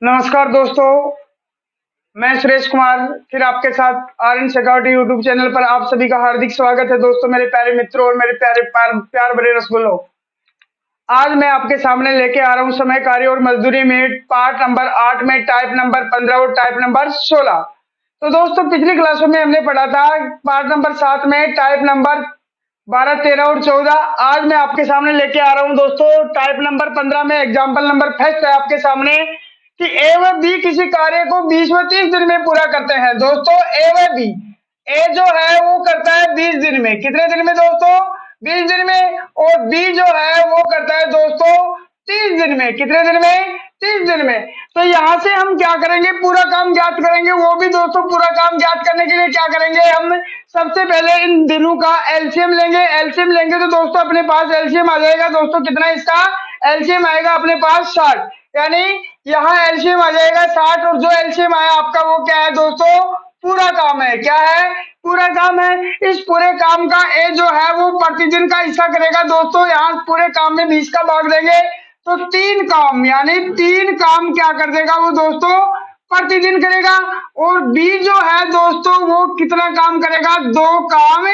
नमस्कार दोस्तों, मैं सुरेश कुमार फिर आपके साथ आर्यन सिक्योरिटी यूट्यूब चैनल पर आप सभी का हार्दिक स्वागत है। दोस्तों, मेरे प्यारे मित्रों और मेरे प्यारे प्यार भरे रसगुल्लों, आज मैं आपके सामने लेके आ रहा हूँ समय कार्य और मजदूरी में पार्ट नंबर 8 में टाइप नंबर 15 और टाइप नंबर 16। तो दोस्तों, पिछली क्लासों में हमने पढ़ा था पार्ट नंबर 7 में टाइप नंबर 12, 13 और 14। आज मैं आपके सामने लेके आ रहा हूँ दोस्तों टाइप नंबर 15 में एग्जाम्पल नंबर फर्स्ट है आपके सामने कि ए व बी किसी कार्य को 20 व 30 दिन में पूरा करते हैं। दोस्तों, ए व बी, ए जो है वो करता है 20 दिन में। कितने दिन में दोस्तों? 20 दिन में। और बी जो है वो करता है दोस्तों 30 दिन में। कितने दिन में? 30 दिन में। तो यहाँ से हम क्या करेंगे? पूरा काम ज्ञात करेंगे। वो भी दोस्तों पूरा काम ज्ञात करने के लिए क्या करेंगे? हम सबसे पहले इन दिनों का एलसीएम लेंगे। एलसीएम लेंगे तो दोस्तों अपने पास एलसीएम आ जाएगा। दोस्तों कितना इसका एलसीएम आएगा अपने पास? 60। यानी यहाँ एलसीएम आ जाएगा 60 और जो एलसीएम आया आपका वो क्या है दोस्तों? पूरा काम है। क्या है? पूरा काम है। इस पूरे काम का ए जो है वो प्रतिदिन का हिस्सा करेगा। दोस्तों यहाँ पूरे काम में 20 का भाग देंगे तो 3 काम, यानी 3 काम क्या कर देगा वो दोस्तों? प्रतिदिन करेगा। और बी जो है दोस्तों वो कितना काम करेगा? 2 काम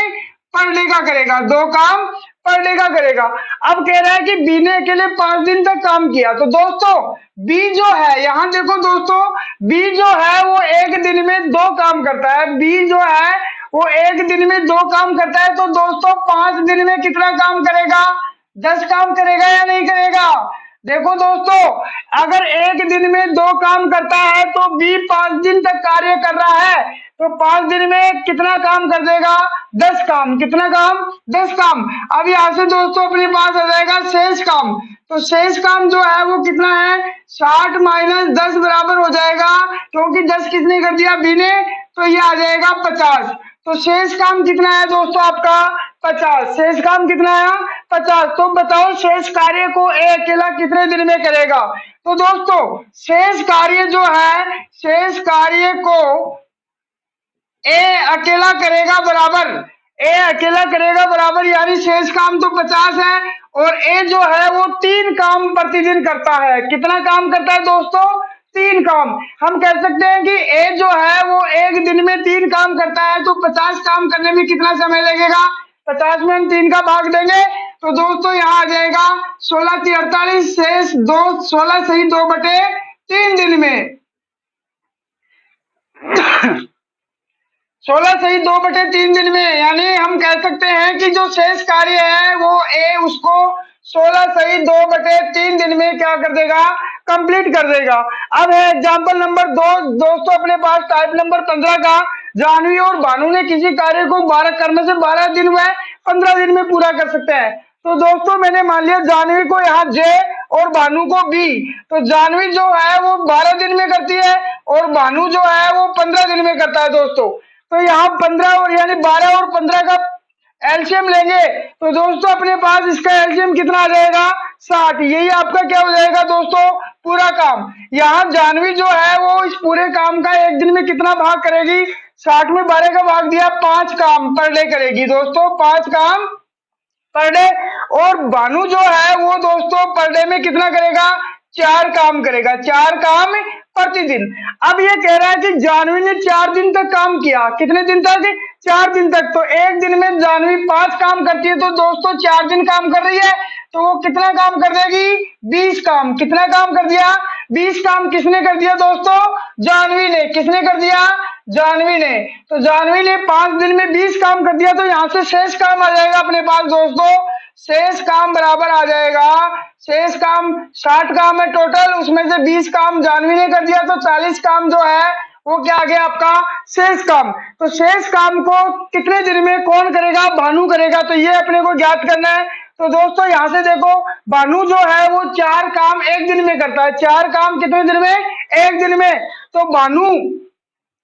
पर डे का करेगा। 2 काम पर डे का करेगा। अब कह रहा है कि बी ने अकेले 5 दिन तक काम किया। तो दोस्तों बी जो है, यहाँ देखो दोस्तों, बी जो है वो एक दिन में 2 काम करता है। बी जो है वो एक दिन में 2 काम करता है। तो दोस्तों 5 दिन में कितना काम करेगा? 10 काम करेगा या नहीं करेगा? देखो दोस्तों, अगर एक दिन में 2 काम करता है तो बी 5 दिन तक कार्य कर रहा है तो 5 दिन में कितना काम कर देगा? 10 काम। कितना काम? 10 काम। अब यहाँ से दोस्तों अपने पास आ जाएगा शेष काम। तो शेष काम जो है वो कितना है? 60 माइनस 10 बराबर हो जाएगा, क्योंकि 10 किसने कर दिया? बी ने। तो ये आ जाएगा 50। तो शेष काम कितना है दोस्तों आपका? 50। शेष काम कितना है? 50। तो बताओ शेष कार्य को ए अकेला कितने दिन में करेगा? तो दोस्तों शेष कार्य जो है, शेष कार्य को ए अकेला करेगा बराबर, ए अकेला करेगा बराबर, यानी शेष काम तो 50 है और ए जो है वो 3 काम प्रतिदिन करता है। कितना काम करता है दोस्तों? 3 काम। हम कह सकते हैं कि ए जो है वो एक दिन में 3 काम करता है तो 50 काम करने में कितना समय लगेगा? 50 में हम 3 का भाग देंगे तो दोस्तों यहाँ आ जाएगा 16 की 48, शेष 2, 16 सही 2 बटे 3 दिन में। 16 सही 2 बटे 3 दिन में, यानी हम कह सकते हैं कि जो शेष कार्य है वो ए उसको 16 सही 2 बटे 3 दिन में क्या कर देगा? कंप्लीट कर देगा। अब है एग्जाम्पल नंबर 2। दोस्तों अपने पास टाइप नंबर 15 का जानवी और भानु ने किसी कार्य को 12 करने से 12 दिन व 15 दिन में पूरा कर सकते हैं। तो दोस्तों मैंने मान लिया जानवी को यहाँ जे और भानु को बी। तो जानवी जो है वो 12 दिन में करती है और भानु जो है वो 15 दिन में करता है दोस्तों। तो यहाँ 15 और यानी 12 और 15 का एलसीएम लेंगे तो दोस्तों अपने पास इसका एलसीएम कितना आ जाएगा? 60। यही आपका क्या हो जाएगा दोस्तों? पूरा काम। यहाँ जानवी जो है वो इस पूरे काम का एक दिन में कितना भाग करेगी? 60 में 12 का भाग दिया, 5 काम पर डे करेगी दोस्तों, 5 काम पर डे। और भानु जो है वो दोस्तों पर डे में कितना करेगा? 4 काम करेगा, 4 काम प्रतिदिन। अब ये कह रहा है कि जानवी ने 4 दिन तक काम किया। कितने दिन तक? 4 दिन तक। तो एक दिन में जानवी 5 काम करती है तो दोस्तों 4 दिन काम कर रही है तो वो कितना काम कर देगी? 20 काम। कितना काम कर दिया? 20 काम। किसने कर दिया दोस्तों? जानवी ने। किसने कर दिया? जानवी ने। तो जानवी ने 5 दिन में 20 काम कर दिया तो यहाँ से शेष काम आ जाएगा अपने पास दोस्तों। शेष काम बराबर आ जाएगा, शेष काम 60 काम है टोटल, उसमें से 20 काम जानवी ने कर दिया तो 40 काम जो है वो क्या आ गया आपका? शेष काम। तो शेष काम को कितने दिन में कौन करेगा? भानु करेगा। तो ये अपने को ज्ञात करना है। तो दोस्तों यहाँ से देखो, भानु जो है वो 4 काम एक दिन में करता है। 4 काम कितने दिन में? एक दिन में। तो भानु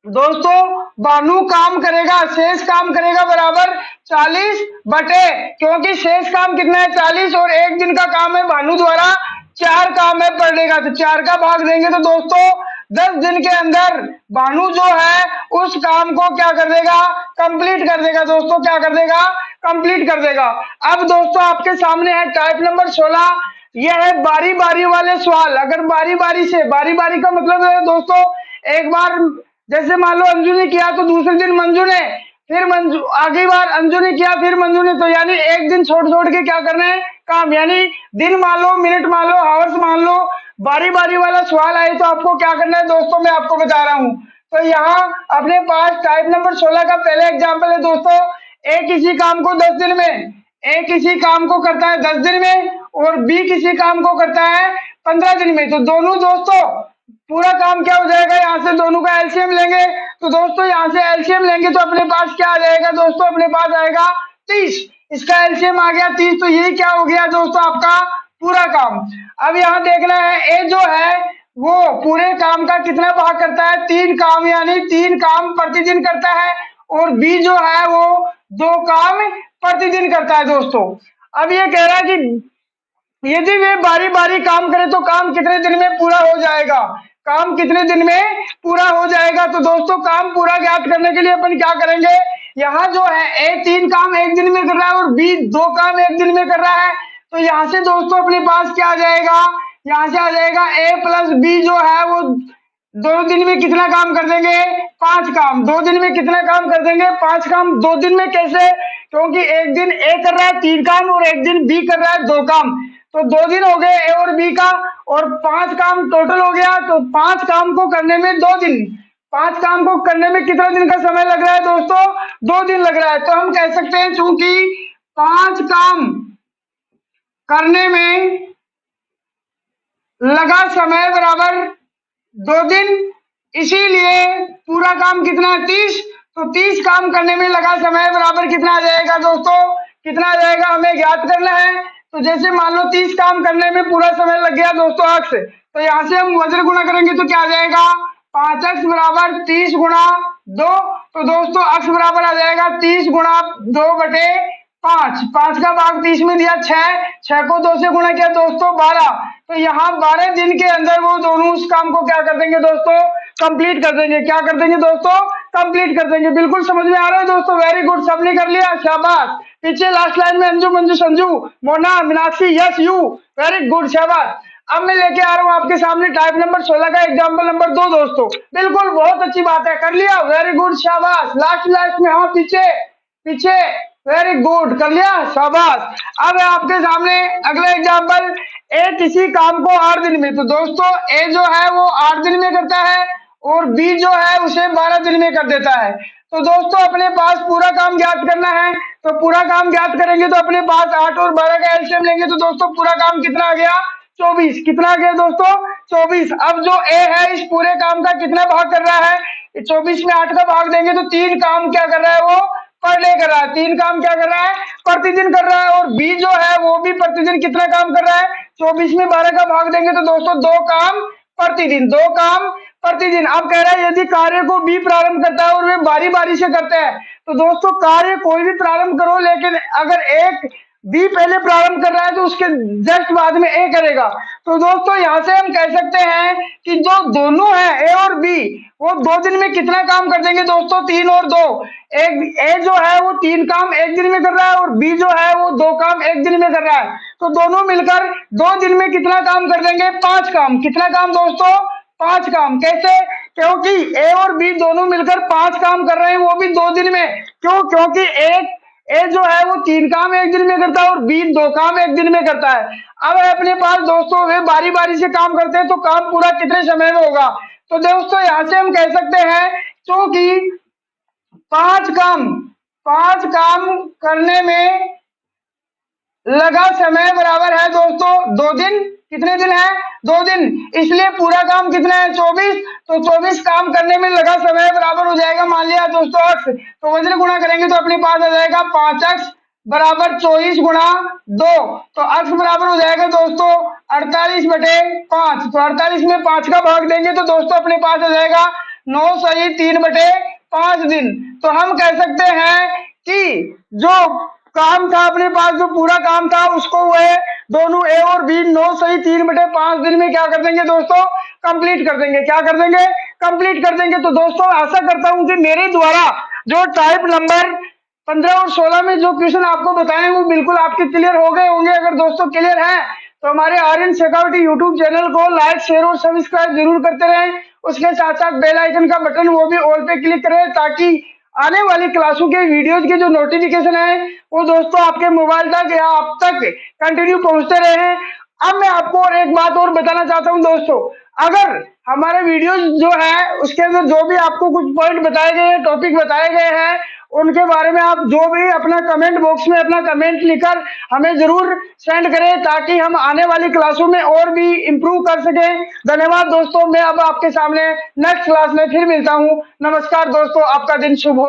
दोस्तों, भानु काम करेगा, शेष काम करेगा बराबर 40 बटे, क्योंकि शेष काम कितना है? 40 और एक दिन का काम है भानु द्वारा 4 काम है पर डे का, तो 4 का भाग देंगे तो दोस्तों 10 दिन के अंदर भानु जो है उस काम को क्या कर देगा? कंप्लीट कर देगा दोस्तों। क्या कर देगा? कंप्लीट कर देगा। अब दोस्तों आपके सामने है टाइप नंबर 16। यह है बारी बारी वाले सवाल। अगर बारी बारी से, बारी बारी का मतलब है दोस्तों, एक बार जैसे मान लो अंजू ने किया तो दूसरे दिन मंजू ने, फिर मंजू आगे बार अंजू ने किया, फिर मंजू ने, तो यानी एक दिन छोड़ छोड़ के क्या करना है काम, यानी दिन मान लो, मिनट मान लो, आवर्स मान लो। बारी बारी वाला सवाल आए तो आपको क्या करना है दोस्तों, मैं आपको बता रहा हूं। तो यहाँ अपने पास टाइप नंबर 16 का पहला एग्जाम्पल है दोस्तों। ए किसी काम को 10 दिन में, ए किसी काम को करता है 10 दिन में, और बी किसी काम को करता है 15 दिन में। तो दोनों दोस्तों पूरा काम क्या हो जाएगा, यहाँ से दोनों का एलसीएम लेंगे। तो दोस्तों यहाँ से एलसीएम लेंगे तो अपने पास क्या आ जाएगा दोस्तों, अपने पास आएगा 30। इसका एलसीएम आ गया 30, तो ये क्या हो गया दोस्तों, आपका पूरा काम। अब यहाँ देखना है ए जो है वो पूरे काम का कितना भाग करता है, 3 काम, यानी 3 काम प्रतिदिन करता है। और बी जो है वो 2 काम प्रतिदिन करता है दोस्तों। अब ये कह रहा है कि यदि वे बारी बारी काम करें तो काम कितने दिन में पूरा हो जाएगा, काम कितने दिन में पूरा हो जाएगा। तो दोस्तों काम पूरा ज्ञात करने के लिए अपन क्या करेंगे, यहाँ जो है ए 3 काम एक दिन में कर रहा है और बी 2 काम एक दिन में कर रहा है। तो यहाँ से दोस्तों अपने पास क्या आ जाएगा, यहाँ से आ जाएगा ए प्लस बी जो है वो 2 दिन में कितना काम कर देंगे, 5 काम। 2 दिन में कितना काम कर देंगे, 5 काम। 2 दिन में कैसे, क्योंकि एक दिन ए कर रहा है 3 काम और एक दिन बी कर रहा है 2 काम। तो 2 दिन हो गए ए और बी का, और 5 काम टोटल हो गया। तो 5 काम को करने में 2 दिन, 5 काम को करने में कितना दिन का समय लग रहा है दोस्तों, 2 दिन लग रहा है। तो हम कह सकते हैं चूंकि 5 काम करने में लगा समय बराबर 2 दिन, इसीलिए पूरा काम कितना है 30। तो 30 काम करने में लगा समय बराबर कितना आ जाएगा दोस्तों, कितना आ जाएगा हमें ज्ञात करना है। तो जैसे मान लो 30 काम करने में पूरा समय लग गया दोस्तों अक्स, तो यहाँ से हम वज्र गुणा करेंगे तो क्या आ जाएगा, 5x बराबर 30 गुणा 2। तो दोस्तों अक्स बराबर आ जाएगा 30 गुणा 2 बटे 5। 5 का भाग 30 में दिया 6, 6 को 2 से गुणा किया दोस्तों 12। तो यहाँ 12 दिन के अंदर वो दोनों उस काम को क्या कर देंगे दोस्तों, कंप्लीट कर देंगे। क्या कर देंगे दोस्तों, कंप्लीट कर देंगे। बिल्कुल समझ में आ रहा है दोस्तों, वेरी गुड, सबने कर लिया, शाबाश। पीछे लास्ट लाइन में Anju, Manju, Sanju, Mona, Meenakshi, yes, you, very good, शाबाश। अब मैं लेके आ रहा हूँ आपके सामने टाइप नंबर 16 का एग्जाम्पल नंबर 2 दोस्तों। बिल्कुल बहुत अच्छी बात है, कर लिया, वेरी गुड, शाबाश। लास्ट लास्ट में, हाँ पीछे पीछे, वेरी गुड, कर लिया, शाबाश। अब है आपके सामने अगला एग्जाम्पल, ए किसी काम को 8 दिन में। तो दोस्तों ए जो है वो 8 दिन में करता है और बी जो है उसे 12 दिन में कर देता है। तो दोस्तों अपने पास पूरा काम ज्ञात करना है। तो पूरा काम ज्ञात करेंगे तो अपने पास 8 और 12 का एलसीएम लेंगे तो दोस्तों पूरा काम कितना आ गया, 24। कितना आ गया दोस्तों, 24। अब जो ए है इस पूरे काम का कितना भाग कर रहा है, 24 में 8 का भाग देंगे तो 3 काम क्या कर रहा है वो, पर डे कर रहा है। 3 काम क्या कर रहा है, प्रतिदिन कर रहा है। और बी जो है वो भी प्रतिदिन कितना काम कर रहा है, 24 में 12 का भाग देंगे तो दोस्तों 2 काम प्रतिदिन, 2 काम प्रतिदिन। अब कह रहा है यदि कार्य को बी प्रारंभ करता है और वे बारी बारी से करते हैं। तो दोस्तों कार्य कोई भी प्रारंभ करो, लेकिन अगर एक बी पहले प्रारंभ कर रहा है तो उसके जस्ट बाद में ए करेगा। तो दोस्तों यहाँ से हम कह सकते हैं कि जो दोनों है ए और बी वो 2 दिन में कितना काम कर देंगे दोस्तों, 3 और 2। एक ए जो है वो 3 काम एक दिन में कर रहा है और बी जो है वो 2 काम एक दिन में कर रहा है। तो दोनों मिलकर 2 दिन में कितना काम कर देंगे, 5 काम। कितना काम दोस्तों, 5 काम। कैसे, क्योंकि ए और बी दोनों मिलकर 5 काम कर रहे हैं, वो भी 2 दिन में। क्यों, क्योंकि एक ए जो है वो 3 काम एक दिन में करता है और बी 2 काम एक दिन में करता है। अब अपने पास दोस्तों वे बारी बारी से काम करते हैं तो काम पूरा कितने समय में होगा। तो दोस्तों यहाँ से हम कह सकते हैं क्योंकि 5 काम करने में लगा समय बराबर है दोस्तों 2 दिन। कितने दिन है, 2 दिन, इसलिए पूरा काम कितना है, 24। तो 24 काम करने में लगा समय बराबर हो जाएगा, मान लिया दोस्तों अक्स। तो वज्र गुणा करेंगे तो अपने पास आ जाएगा 5x बराबर 24 गुणा 2। तो अक्स बराबर हो जाएगा दोस्तों 48 बटे 5। तो 48 में 5 का भाग देंगे तो दोस्तों अपने पास आ जाएगा 9 सही 3 बटे 5 दिन। तो हम कह सकते हैं कि जो काम था अपने पास, जो पूरा काम था उसको वह दोनों ए और बी 9 सही 3 बटे 5 दिन में क्या कर देंगे दोस्तों, कंप्लीट कर देंगे। क्या कर देंगे, कंप्लीट कर देंगे। तो दोस्तों आशा करता हूं कि मेरे द्वारा जो टाइप नंबर 15 और 16 में जो क्वेश्चन आपको बताए वो बिल्कुल आपके क्लियर हो गए होंगे। अगर दोस्तों क्लियर है तो हमारे आर्यन सिक्योरिटी यूट्यूब चैनल को लाइक शेयर और सब्सक्राइब जरूर करते रहें। उसके साथ साथ बेल आइकन का बटन वो भी ऑल पे क्लिक करें, ताकि आने वाली क्लासों के वीडियोज के जो नोटिफिकेशन है वो दोस्तों आपके मोबाइल तक या आप तक कंटिन्यू पहुंचते रहे। अब मैं आपको और एक बात और बताना चाहता हूं दोस्तों, अगर हमारे वीडियोज जो है उसके अंदर जो भी आपको कुछ पॉइंट बताए गए हैं, टॉपिक बताए गए हैं, उनके बारे में आप जो भी अपना कमेंट बॉक्स में अपना कमेंट लिखकर हमें जरूर सेंड करें, ताकि हम आने वाली क्लासों में और भी इम्प्रूव कर सकें। धन्यवाद दोस्तों, मैं अब आपके सामने नेक्स्ट क्लास में फिर मिलता हूं। नमस्कार दोस्तों, आपका दिन शुभ हो।